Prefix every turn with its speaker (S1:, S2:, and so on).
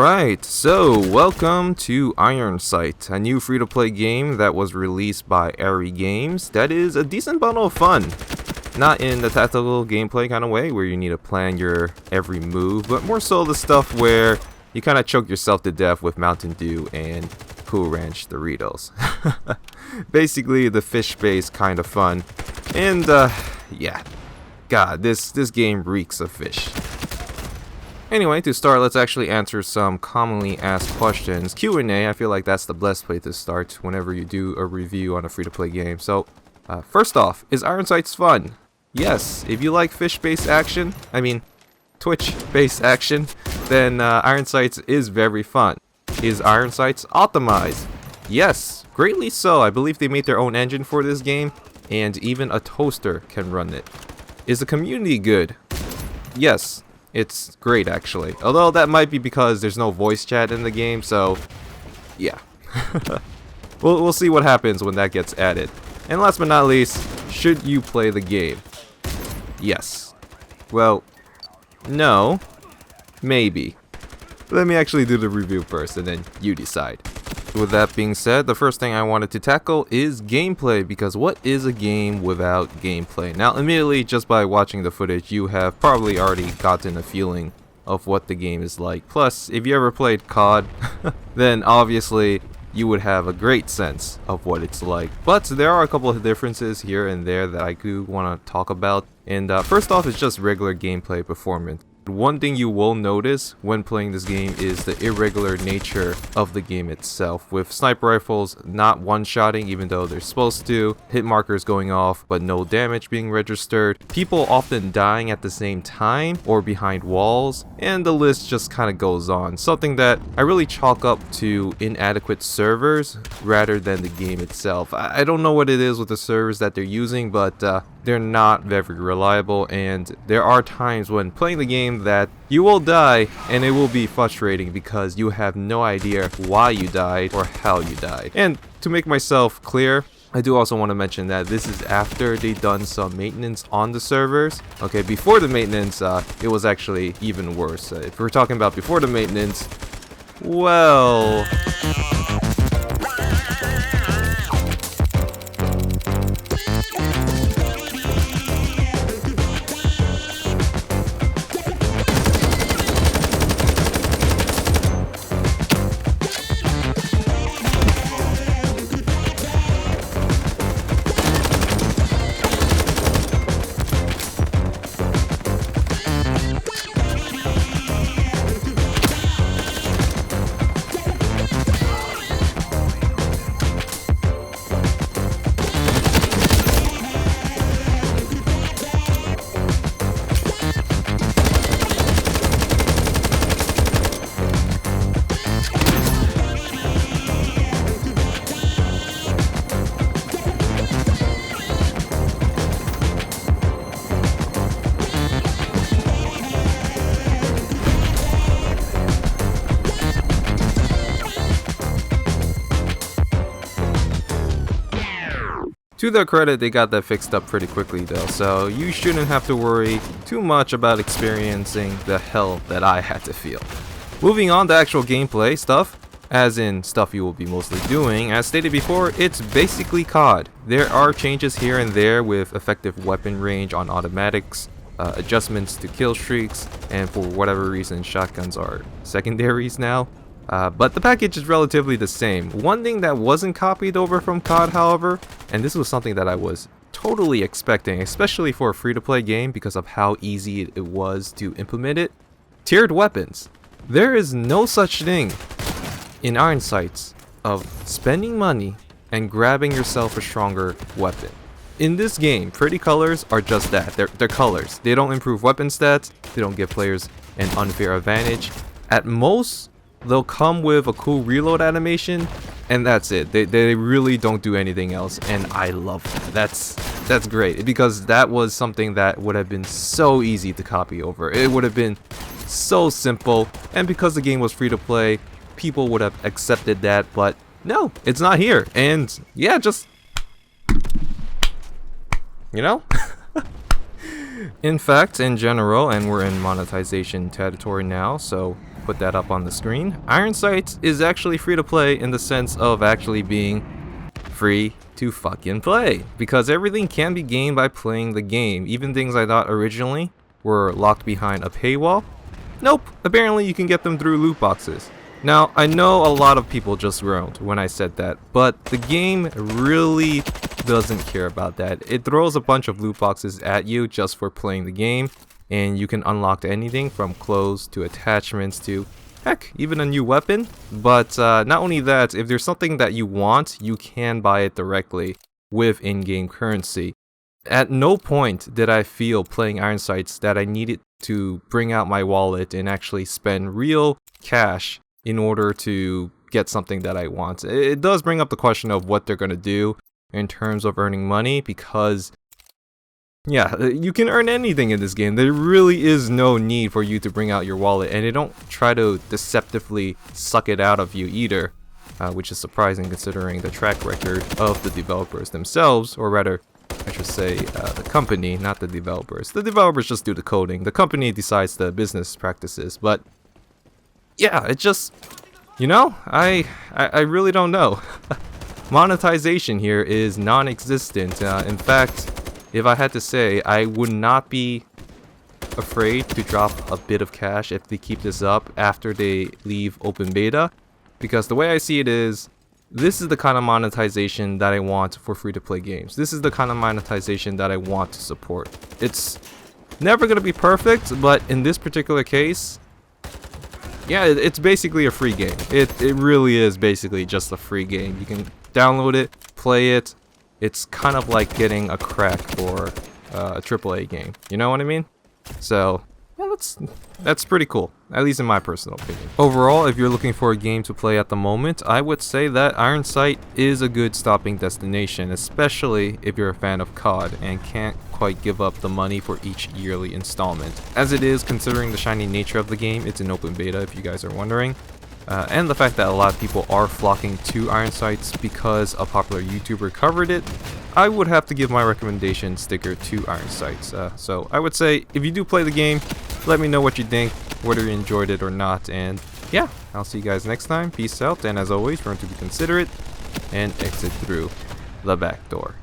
S1: Alright, so welcome to Ironsight, a new free-to-play game that was released by Aeria Games that is a decent bundle of fun. Not in the tactical gameplay kind of way where you need to plan your every move, but more so the stuff where you kind of choke yourself to death with Mountain Dew and Cool Ranch Doritos. Basically the fish-based kind of fun. And yeah, God, this game reeks of fish. Anyway, to start, let's actually answer some commonly asked questions. Q&A, I feel like that's the best place to start whenever you do a review on a free-to-play game. So, first off, is Ironsight fun? Yes, if you like fish-based action, Twitch-based action, then Ironsight is very fun. Is Ironsight optimized? Yes, greatly so. I believe they made their own engine for this game, and even a toaster can run it. Is the community good? Yes. It's great, actually. Although that might be because there's no voice chat in the game, so yeah. We'll see what happens when that gets added. And last but not least, should you play the game? Yes. Well, no. Maybe. Let me actually do the review first, and then you decide. With that being said, the first thing I wanted to tackle is gameplay, because what is a game without gameplay? Now, immediately, just by watching the footage, you have probably already gotten a feeling of what the game is like. Plus, if you ever played COD, then obviously you would have a great sense of what it's like. But there are a couple of differences here and there that I do want to talk about. And first off is just regular gameplay performance. One thing you will notice when playing this game is the irregular nature of the game itself, with sniper rifles not one-shotting even though they're supposed to, hit markers going off but no damage being registered, people often dying at the same time or behind walls, and the list just kind of goes on. Something that I really chalk up to inadequate servers rather than the game itself. I don't know what it is with the servers that they're using, but they're not very reliable, and there are times when playing the game that you will die and it will be frustrating because you have no idea why you died or how you died. And to make myself clear, I do also want to mention that this is after they've done some maintenance on the servers. Okay, before the maintenance, it was actually even worse. If we're talking about before the maintenance, well... To their credit, they got that fixed up pretty quickly though, so you shouldn't have to worry too much about experiencing the hell that I had to feel. Moving on to actual gameplay stuff, as in stuff you will be mostly doing, as stated before, it's basically COD. There are changes here and there with effective weapon range on automatics, adjustments to kill streaks, and for whatever reason shotguns are secondaries now. But the package is relatively the same. One thing that wasn't copied over from COD, however, and this was something that I was totally expecting, especially for a free-to-play game because of how easy it was to implement it, tiered weapons. There is no such thing in Ironsight of spending money and grabbing yourself a stronger weapon. In this game, pretty colors are just that. They're colors. They don't improve weapon stats, they don't give players an unfair advantage. At most, they'll come with a cool reload animation, and that's it. They really don't do anything else, and I love that. That's great, because that was something that would have been so easy to copy over. It would have been so simple, and because the game was free to play, people would have accepted that, but no, it's not here. And yeah, just, you know? In fact, in general, and we're in monetization territory now, so put that up on the screen. Ironsight is actually free to play in the sense of actually being free to fucking play, because everything can be gained by playing the game. Even things I thought originally were locked behind a paywall, nope, apparently you can get them through loot boxes. Now, I know a lot of people just groaned when I said that, but the game really doesn't care about that. It throws a bunch of loot boxes at you just for playing the game, and you can unlock anything from clothes to attachments to, heck, even a new weapon. But not only that, if there's something that you want, you can buy it directly with in-game currency. At no point did I feel playing Ironsights that I needed to bring out my wallet and actually spend real cash in order to get something that I want. It does bring up the question of what they're going to do in terms of earning money, because yeah, you can earn anything in this game. There really is no need for you to bring out your wallet, and they don't try to deceptively suck it out of you either, which is surprising considering the track record of the developers themselves, or rather, I should say the company, not the developers. The developers just do the coding. The company decides the business practices, but yeah, it just, you know, I really don't know. Monetization here is non-existent. In fact, if I had to say, I would not be afraid to drop a bit of cash if they keep this up after they leave open beta, because the way I see it is, this is the kind of monetization that I want for free-to-play games. This is the kind of monetization that I want to support. It's never going to be perfect, but in this particular case, yeah, it's basically a free game. It really is basically just a free game. You can download it, play it. It's kind of like getting a crack for a AAA game. You know what I mean? So, yeah, that's pretty cool, at least in my personal opinion. Overall, if you're looking for a game to play at the moment, I would say that Ironsight is a good stopping destination, especially if you're a fan of COD and can't quite give up the money for each yearly installment. As it is, considering the shiny nature of the game, it's in open beta if you guys are wondering. And the fact that a lot of people are flocking to Ironsights because a popular YouTuber covered it, I would have to give my recommendation sticker to Ironsights. So I would say, if you do play the game, let me know what you think, whether you enjoyed it or not, and yeah, I'll see you guys next time. Peace out, and as always, remember to be considerate and exit through the back door.